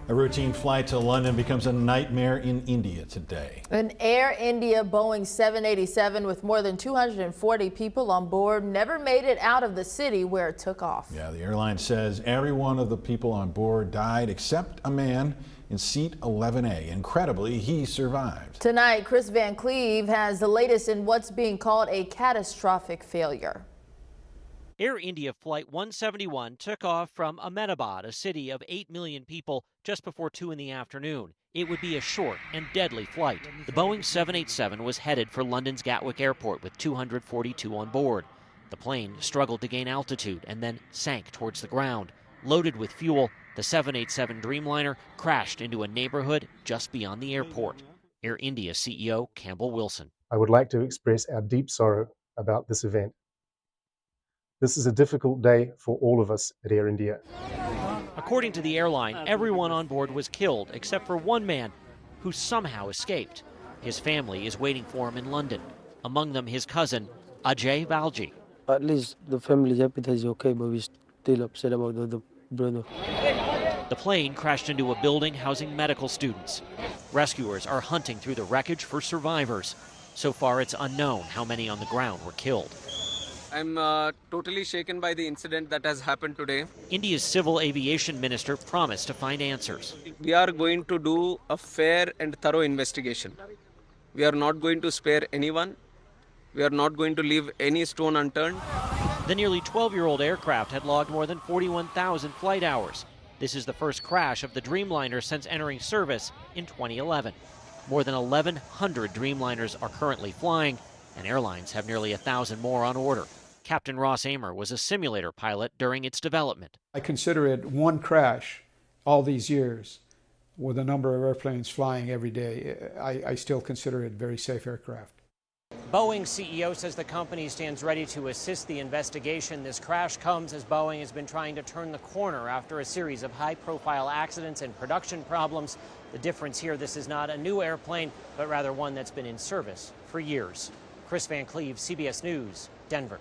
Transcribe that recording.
A routine flight to London becomes a nightmare in India today. An Air India Boeing 787 with more than 240 people on board never made it out of the city where it took off. Yeah, the airline says every one of the people on board died except a man in seat 11A. Incredibly, he survived. Tonight, Chris Van Cleve has the latest in what's being called a catastrophic failure. Air India Flight 171 took off from Ahmedabad, a city of 8 million people, just before 2 in the afternoon. It would be a short and deadly flight. The Boeing 787 was headed for London's Gatwick Airport with 242 on board. The plane struggled to gain altitude and then sank towards the ground. Loaded with fuel, the 787 Dreamliner crashed into a neighborhood just beyond the airport. Air India CEO Campbell Wilson. I would like to express our deep sorrow about this event. This is a difficult day for all of us at Air India. According to the airline, everyone on board was killed except for one man who somehow escaped. His family is waiting for him in London, among them his cousin, Ajay Valji. At least the family happy that he's okay, but we're still upset about the brother. The plane crashed into a building housing medical students. Rescuers are hunting through the wreckage for survivors. So far, it's unknown how many on the ground were killed. I'm totally shaken by the incident that has happened today. India's civil aviation minister promised to find answers. We are going to do a fair and thorough investigation. We are not going to spare anyone. We are not going to leave any stone unturned. The nearly 12-year-old aircraft had logged more than 41,000 flight hours. This is the first crash of the Dreamliner since entering service in 2011. More than 1,100 Dreamliners are currently flying, and airlines have nearly 1,000 more on order. Captain Ross Amer was a simulator pilot during its development. I consider it one crash all these years with a number of airplanes flying every day. I still consider it a very safe aircraft. Boeing CEO says the company stands ready to assist the investigation. This crash comes as Boeing has been trying to turn the corner after a series of high-profile accidents and production problems. The difference here, this is not a new airplane, but rather one that's been in service for years. Chris Van Cleve, CBS News, Denver.